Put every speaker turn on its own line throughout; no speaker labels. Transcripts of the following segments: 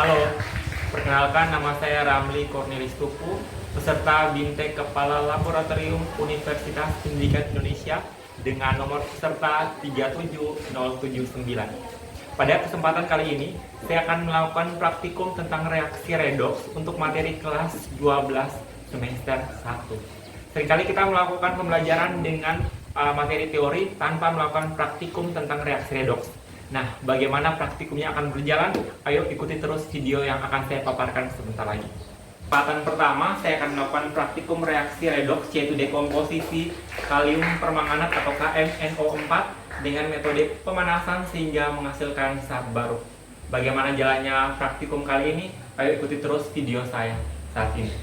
Halo, perkenalkan nama saya Ramli Cornelis Tupu, peserta BIMTEK Kepala Laboratorium Universitas Pendidikan Indonesia dengan nomor peserta 37079. Pada kesempatan kali ini, saya akan melakukan praktikum tentang reaksi redoks untuk materi kelas 12 semester 1. Seringkali kita melakukan pembelajaran dengan materi teori tanpa melakukan praktikum tentang reaksi redoks. Nah, bagaimana praktikumnya akan berjalan? Ayo ikuti terus video yang akan saya paparkan sebentar lagi. Kesempatan pertama, saya akan melakukan praktikum reaksi redoks, yaitu dekomposisi kalium permanganat atau KMNO4 dengan metode pemanasan sehingga menghasilkan zat baru. Bagaimana jalannya praktikum kali ini? Ayo ikuti terus video saya saat ini.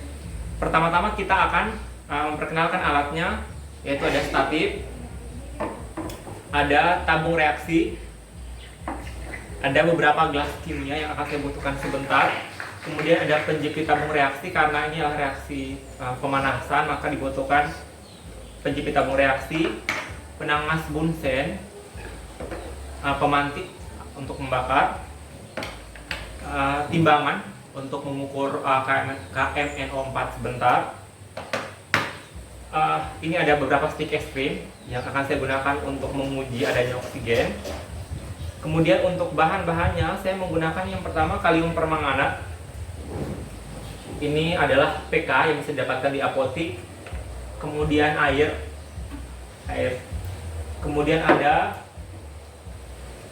Pertama-tama kita akan memperkenalkan alatnya, yaitu ada statif, ada tabung reaksi, ada beberapa gelas kimia yang akan saya butuhkan sebentar. Kemudian ada penjepit tabung reaksi, karena ini adalah reaksi pemanasan, maka dibutuhkan penjepit tabung reaksi, penangas bunsen, pemantik untuk membakar, timbangan untuk mengukur KMNO4 sebentar. Ini ada beberapa stick es krim yang akan saya gunakan untuk menguji adanya oksigen. Kemudian untuk bahan-bahannya saya menggunakan yang pertama kalium permanganat. Ini adalah PK yang bisa didapatkan di apotik. Kemudian air. Kemudian ada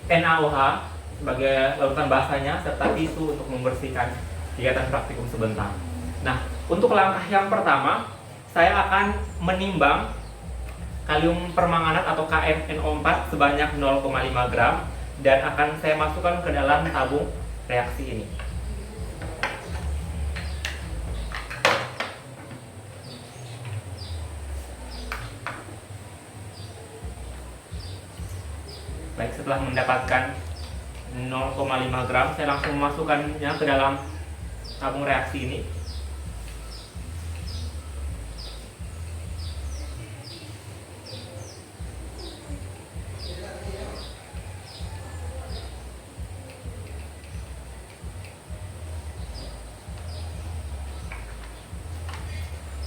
NaOH sebagai larutan basahnya, serta tisu untuk membersihkan kegiatan praktikum sebentar. Nah, untuk langkah yang pertama, saya akan menimbang kalium permanganat atau KMNO4 sebanyak 0,5 gram dan akan saya masukkan ke dalam tabung reaksi ini. Baik, setelah mendapatkan 0,5 gram, saya langsung memasukkannya ke dalam tabung reaksi ini.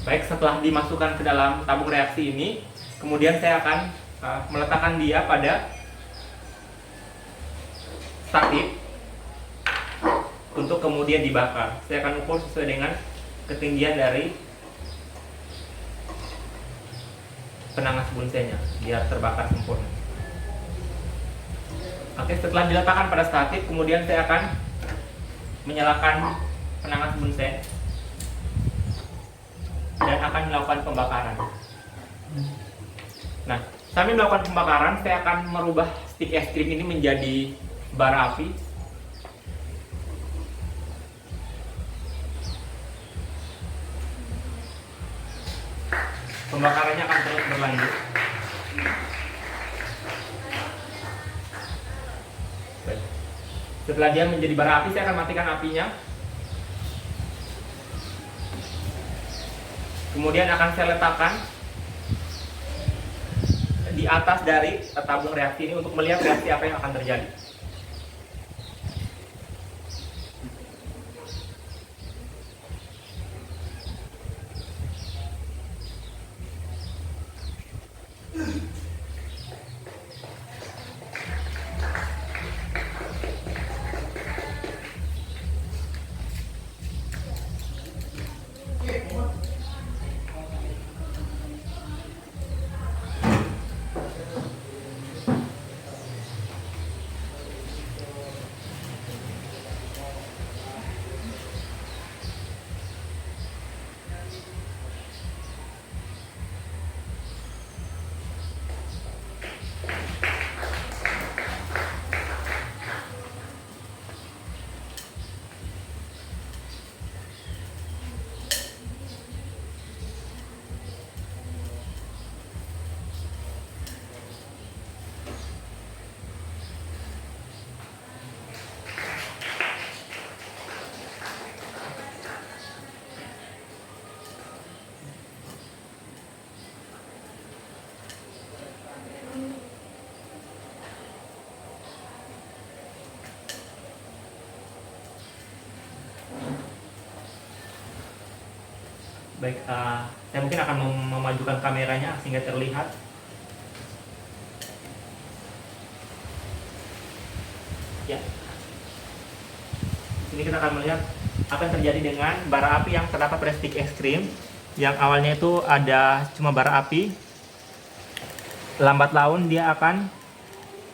Baik, setelah dimasukkan ke dalam tabung reaksi ini, kemudian saya akan meletakkan dia pada statif untuk kemudian dibakar. Saya akan ukur sesuai dengan ketinggian dari penangas bunsennya biar terbakar sempurna. Oke, setelah diletakkan pada statif, kemudian saya akan menyalakan penangas bunsen dan akan melakukan pembakaran. Nah, sambil melakukan pembakaran, saya akan merubah stick es krim ini menjadi bara api. Pembakarannya akan terus berlanjut. Setelah dia menjadi bara api, saya akan matikan apinya. Kemudian akan saya letakkan di atas dari tabung reaksi ini untuk melihat reaksi apa yang akan terjadi. Baik, saya mungkin akan memajukan kameranya sehingga terlihat. Ya. Ini kita akan melihat apa yang terjadi dengan bara api yang terdapat pada stick es krim. Yang awalnya itu ada cuma bara api, lambat laun dia akan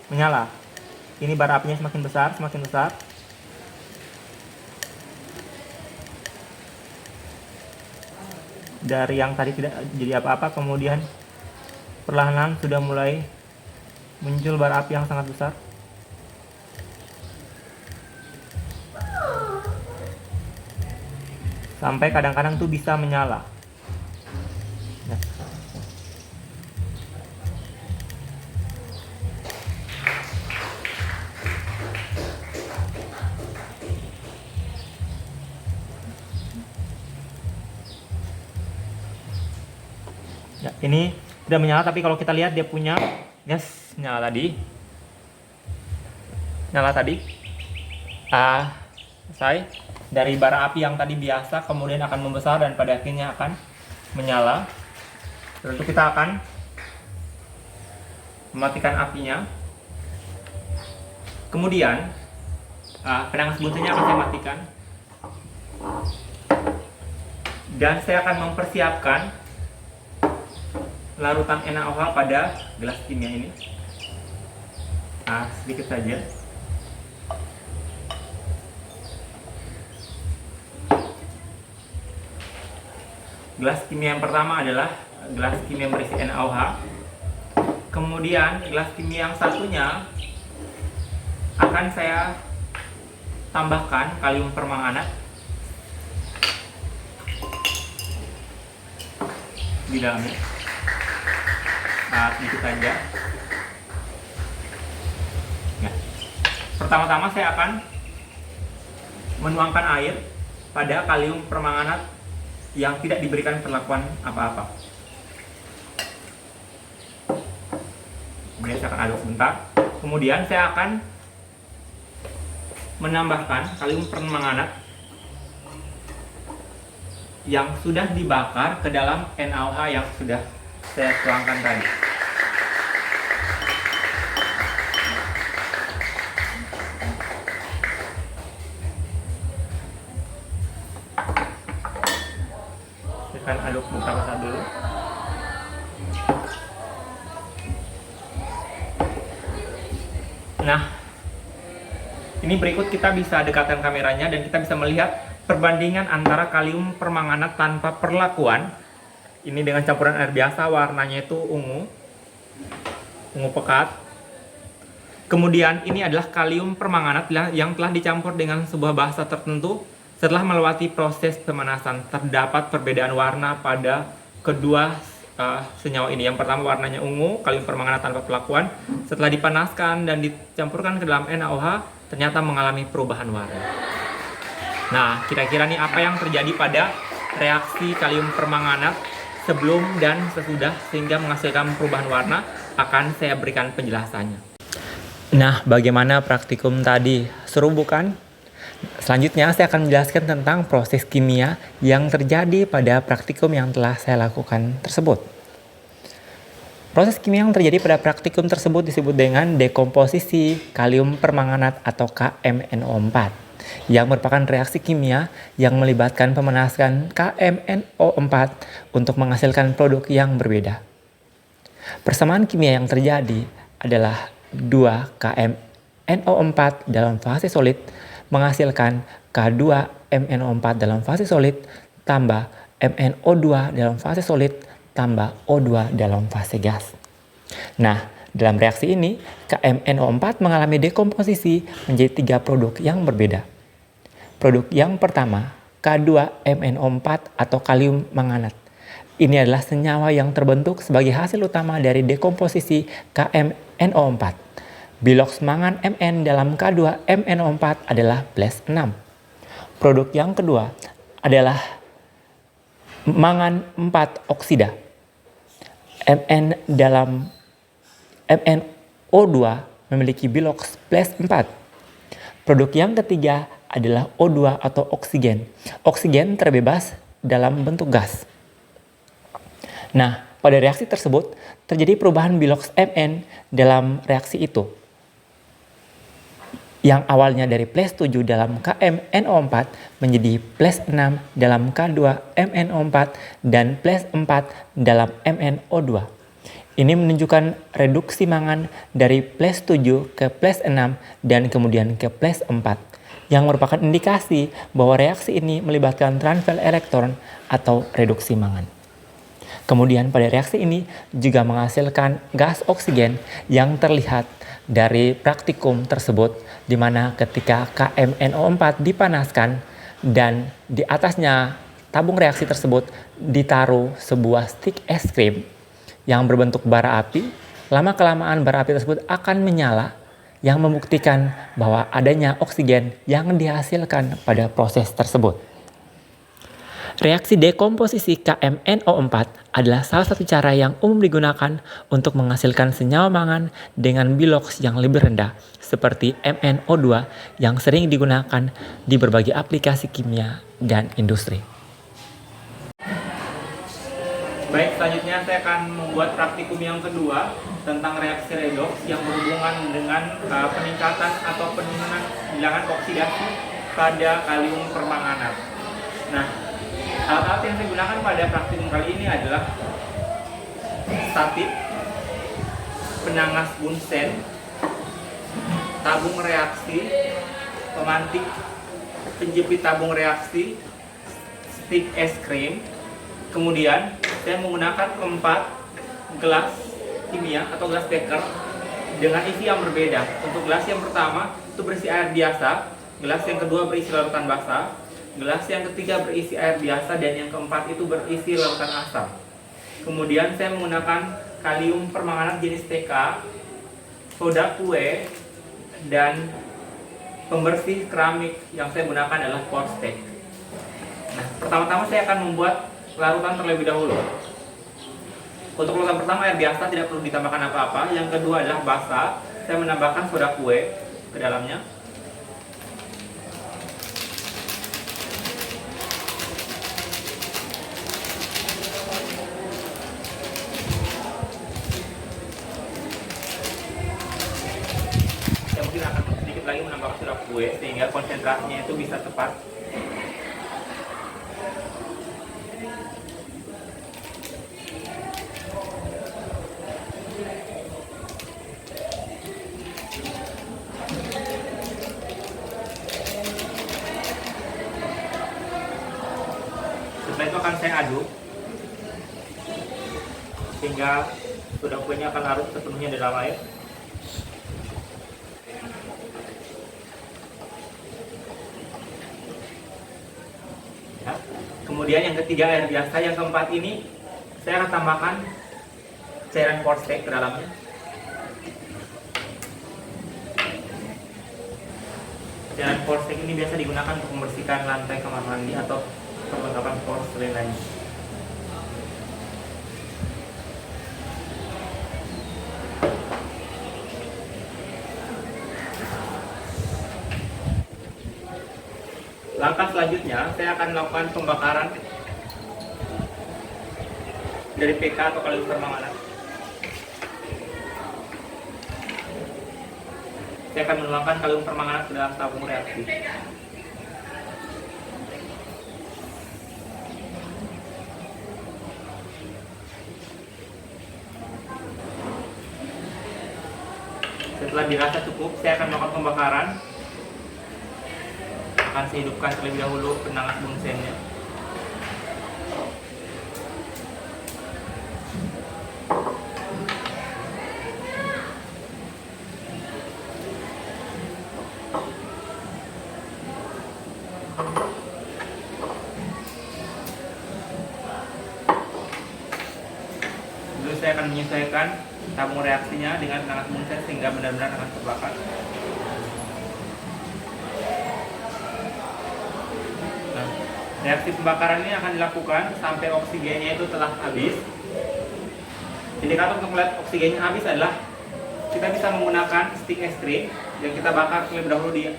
menyala. Ini bara apinya semakin besar, semakin besar. Dari yang tadi tidak jadi apa-apa, kemudian perlahan-lahan sudah mulai muncul bara api yang sangat besar. Sampai kadang-kadang tuh bisa menyala. Ya. Ya, ini sudah menyala, tapi kalau kita lihat dia punya nyala tadi. Selesai. Dari bara api yang tadi biasa kemudian akan membesar dan pada akhirnya akan menyala. Lalu kita akan mematikan apinya. Kemudian penangas buntutnya akan saya matikan. Dan saya akan mempersiapkan larutan NaOH pada gelas kimia ini. Sedikit saja. Gelas kimia yang pertama adalah gelas kimia berisi NaOH. Kemudian gelas kimia yang satunya akan saya tambahkan kalium permanganat di dalamnya. Sedikit saja. Ya. Pertama-tama saya akan menuangkan air pada kalium permanganat yang tidak diberikan perlakuan apa-apa. Kemudian saya akan aduk sebentar. Kemudian saya akan menambahkan kalium permanganat yang sudah dibakar ke dalam NaOH yang sudah saya tuangkan tadi. Akan aduk beberapa saat dulu. Nah, ini berikut kita bisa dekatkan kameranya dan kita bisa melihat perbandingan antara kalium permanganat tanpa perlakuan. Ini dengan campuran air biasa, warnanya itu ungu pekat. Kemudian ini adalah kalium permanganat yang telah dicampur dengan sebuah basa tertentu. Setelah melewati proses pemanasan, terdapat perbedaan warna pada kedua senyawa ini. Yang pertama warnanya ungu, kalium permanganat tanpa perlakuan. Setelah dipanaskan dan dicampurkan ke dalam NaOH, ternyata mengalami perubahan warna. Nah, kira-kira nih apa yang terjadi pada reaksi kalium permanganat sebelum dan sesudah sehingga menghasilkan perubahan warna, akan saya berikan penjelasannya. Nah, bagaimana praktikum tadi? Seru bukan? Selanjutnya saya akan menjelaskan tentang proses kimia yang terjadi pada praktikum yang telah saya lakukan tersebut. Proses kimia yang terjadi pada praktikum tersebut disebut dengan dekomposisi kalium permanganat atau KMNO4 yang merupakan reaksi kimia yang melibatkan pemanasan KMNO4 untuk menghasilkan produk yang berbeda. Persamaan kimia yang terjadi adalah 2 KMNO4 dalam fase solid menghasilkan K2MnO4 dalam fase solid tambah MnO2 dalam fase solid tambah O2 dalam fase gas. Nah, dalam reaksi ini KMNO4 mengalami dekomposisi menjadi 3 produk yang berbeda. Produk yang pertama, K2MnO4 atau kalium manganat. Ini adalah senyawa yang terbentuk sebagai hasil utama dari dekomposisi KMNO4. Biloks mangan Mn dalam K2MnO4 adalah plus 6. Produk yang kedua adalah mangan 4 oksida. Mn dalam MnO2 memiliki biloks plus 4. Produk yang ketiga adalah O2 atau oksigen. Oksigen terbebas dalam bentuk gas.
Nah, pada reaksi tersebut terjadi perubahan biloks Mn dalam reaksi itu, yang awalnya dari plus 7 dalam KMNO4 menjadi plus 6 dalam K2MNO4 dan plus 4 dalam MnO2. Ini menunjukkan reduksi mangan dari plus 7 ke plus 6 dan kemudian ke plus 4, yang merupakan indikasi bahwa reaksi ini melibatkan transfer elektron atau reduksi mangan. Kemudian pada reaksi ini juga menghasilkan gas oksigen yang terlihat dari praktikum tersebut, di mana ketika KMNO4 dipanaskan dan di atasnya tabung reaksi tersebut ditaruh sebuah stik es krim yang berbentuk bara api, lama-kelamaan bara api tersebut akan menyala, yang membuktikan bahwa adanya oksigen yang dihasilkan pada proses tersebut. Reaksi dekomposisi KMNO4 adalah salah satu cara yang umum digunakan untuk menghasilkan senyawa mangan dengan biloks yang lebih rendah, seperti MnO2 yang sering digunakan di berbagai aplikasi kimia dan industri.
Baik, selanjutnya saya akan membuat praktikum yang kedua tentang reaksi redoks yang berhubungan dengan peningkatan atau penurunan bilangan oksidasi pada kalium permanganat. Nah, alat-alat yang saya gunakan pada praktikum kali ini adalah statit, penangas Bunsen, tabung reaksi, pemantik, penjepit tabung reaksi, stik es krim. Kemudian saya menggunakan 4 gelas kimia atau gelas beker dengan isi yang berbeda. Untuk gelas yang pertama itu berisi air biasa, gelas yang kedua berisi larutan basah, gelas yang ketiga berisi air biasa, dan yang keempat itu berisi larutan asam. Kemudian saya menggunakan kalium permanganat jenis TK, soda kue, dan pembersih keramik yang saya gunakan adalah Porsteak. Nah, pertama-tama saya akan membuat larutan terlebih dahulu. Untuk larutan pertama air biasa, tidak perlu ditambahkan apa-apa. Yang kedua adalah basah, saya menambahkan soda kue ke dalamnya. Saya mungkin akan sedikit lagi menambahkan soda kue sehingga konsentrasinya itu bisa tepat. Setelah itu akan saya aduk sehingga soda kuenya akan larut sepenuhnya di dalam air. Ya. Kemudian yang ketiga air biasa, yang keempat ini saya akan tambahkan cairan Porsteak ke dalamnya. Cairan Porsteak ini biasa digunakan untuk membersihkan lantai kamar mandi atau perlengkapan porselen lainnya. Langkah selanjutnya saya akan melakukan pembakaran dari PK atau kalium permanganat. Saya akan menuangkan kalium permanganat ke dalam tabung reaksi. Setelah dirasa cukup, saya akan melakukan pembakaran. Akan saya hidupkan terlebih dahulu penangas bunsennya. Lalu saya akan menyesuaikan tabung reaksinya dengan penangas bunsen sehingga benar-benar akan terbakar. Nah, reaksi pembakaran ini akan dilakukan sampai oksigennya itu telah habis. Indikator untuk melihat oksigennya habis adalah kita bisa menggunakan stik es krim yang kita bakar terlebih dahulu di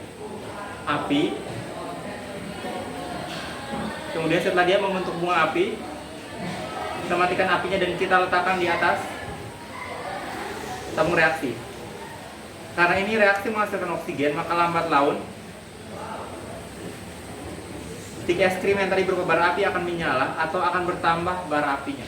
api. Kemudian setelah dia membentuk bunga api, Kita matikan apinya dan kita letakkan di atas tabung reaksi. Karena ini reaksi menghasilkan oksigen, maka lambat laun stik es krim yang tadi berupa bara api akan menyala atau akan bertambah bara apinya.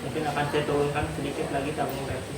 Mungkin akan saya turunkan sedikit lagi tabung reaksi.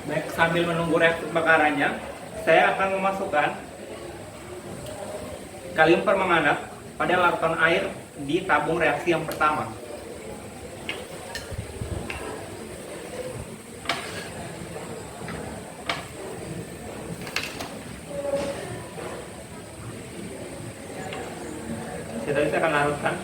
Baik, sambil menunggu reaksi pembakarannya, saya akan memasukkan kalium permanganat pada larutan air di tabung reaksi yang pertama. Saya akan larutkan.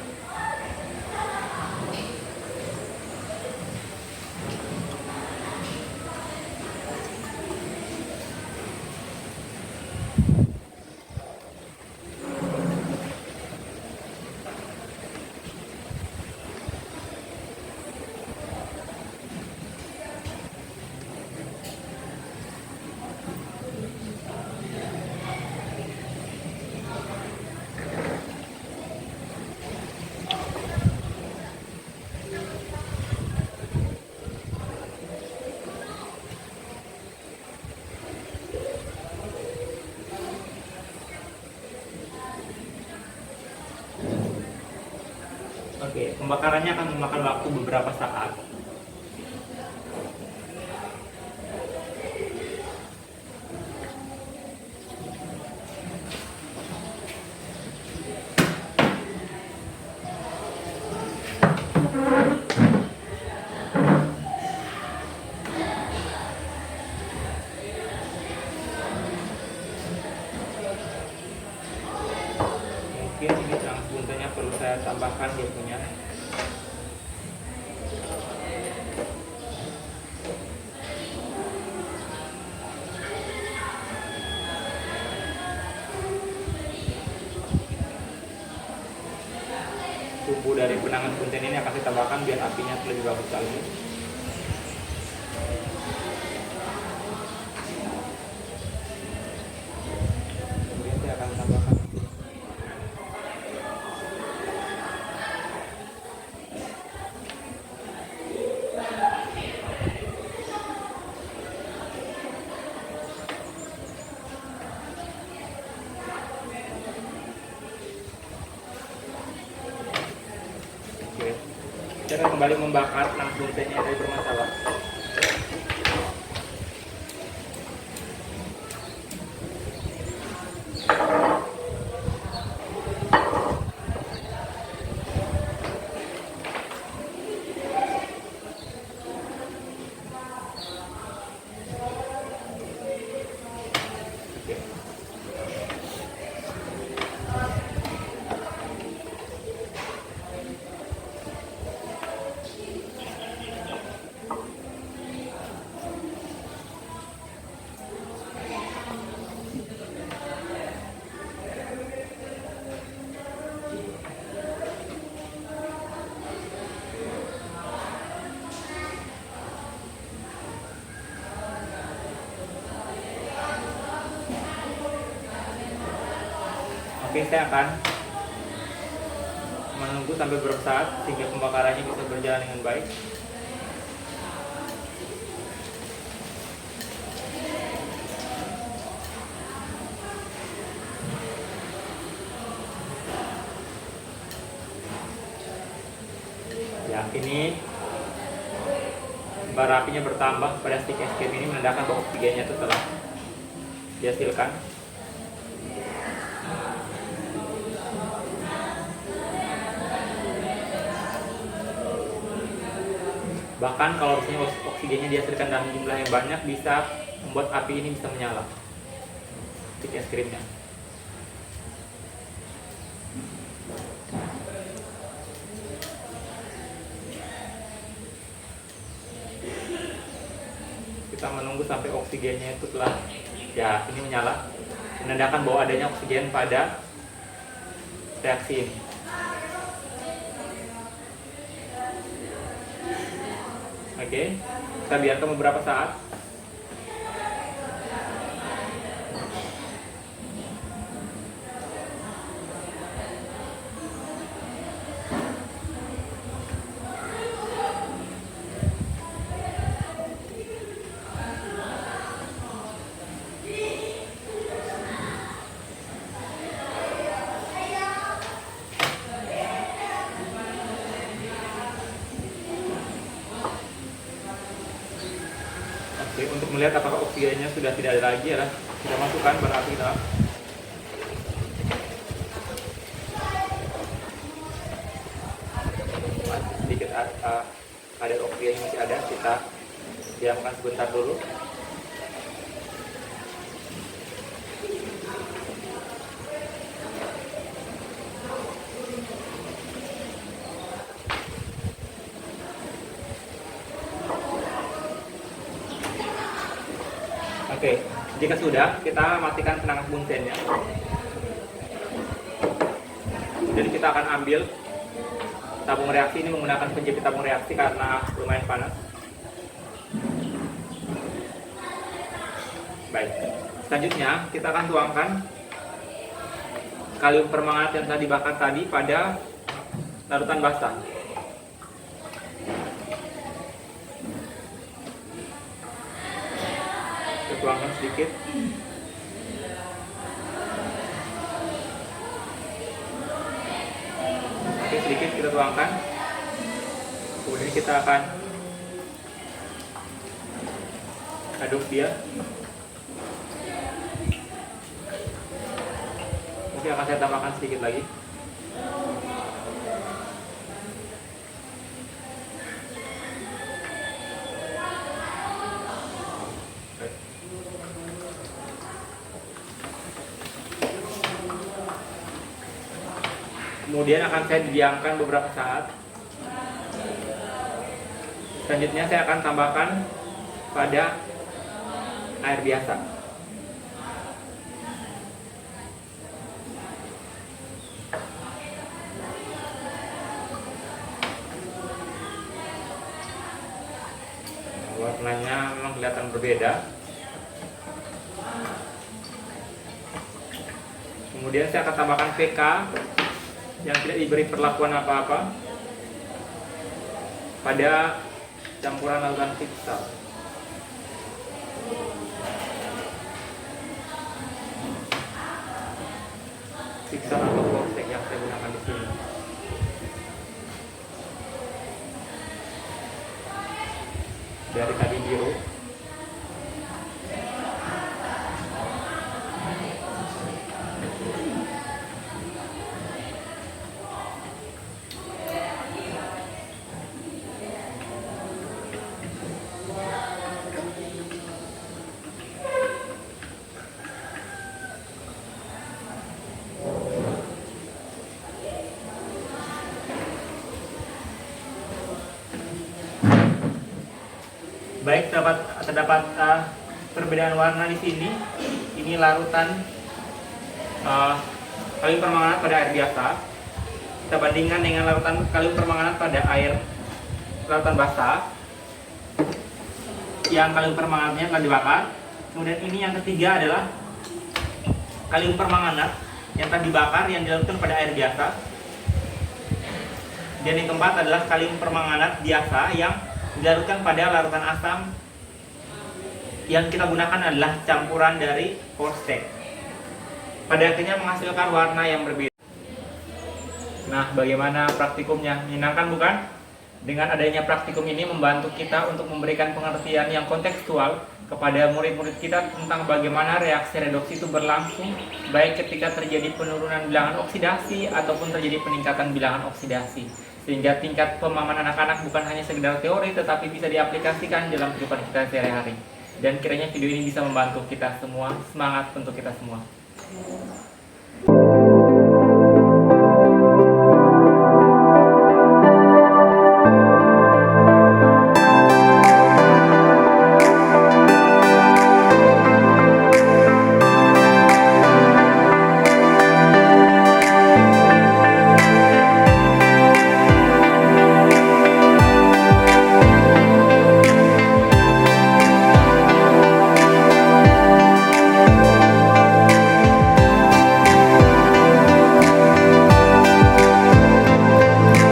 Oke, pembakarannya akan memakan waktu beberapa saat. Mungkin ini transbuntannya perlu saya tambahkan dia punya. Tubuh dari benangan punten ini akan ditambahkan biar apinya lebih bagus lagi. Kemudian saya akan tambahkan cara kembali membakar langsung puntennya dari bermasalah. Oke, saya akan menunggu sampai beberapa saat sehingga pembakarannya bisa berjalan dengan baik. ini bara apinya bertambah pada stick es krim ini menandakan bahwa oksigennya itu telah dihasilkan. Bahkan kalau misalnya oksigennya dihasilkan dalam jumlah yang banyak bisa membuat api ini bisa menyala stick es krimnya. Kita menunggu sampai oksigennya itu telah ini menyala, menandakan bahwa adanya oksigen pada reaksi ini. Oke, kita biarkan beberapa saat. Oke, untuk melihat apakah oksigennya sudah tidak ada lagi, ya, kita masukkan bara api dalam. Sedikit ada oksigen yang masih ada, kita diamkan sebentar dulu. Oke, jika sudah, kita matikan penanganan bunsennya. Jadi kita akan ambil tabung reaksi ini menggunakan penjepit tabung reaksi karena lumayan panas. Baik, selanjutnya kita akan tuangkan kalium permanganat yang telah dibakar tadi pada larutan basah. Tuangkan sedikit. Oke, sedikit kita tuangkan. Kemudian kita akan aduk dia. Mungkin akan saya tambahkan sedikit lagi. Kemudian akan saya diamkan beberapa saat. Selanjutnya saya akan tambahkan pada air biasa. Warnanya memang kelihatan berbeda. Kemudian saya akan tambahkan PK yang tidak diberi perlakuan apa-apa pada campuran larutan Fiksal. Fiksal atau Korstek yang saya gunakan di sini. Dari tadi biru. Baik, terdapat perbedaan warna di sini. Ini larutan kalium permanganat pada air biasa. Kita bandingkan dengan larutan kalium permanganat pada air larutan basah. Yang kalium permanganatnya telah dibakar. Kemudian ini yang ketiga adalah kalium permanganat yang telah dibakar yang dilarutkan pada air biasa. Dan yang keempat adalah kalium permanganat biasa yang dilarutkan pada larutan asam. Yang kita gunakan adalah campuran dari Korstek. Pada akhirnya menghasilkan warna yang berbeda. Nah, bagaimana praktikumnya? Menyenangkan bukan? Dengan adanya praktikum ini membantu kita untuk memberikan pengertian yang kontekstual kepada murid-murid kita tentang bagaimana reaksi redoks itu berlangsung, baik ketika terjadi penurunan bilangan oksidasi ataupun terjadi peningkatan bilangan oksidasi. Sehingga tingkat pemahaman anak-anak bukan hanya sekedar teori, tetapi bisa diaplikasikan dalam kehidupan kita sehari-hari. Dan kiranya video ini bisa membantu kita semua. Semangat untuk kita semua.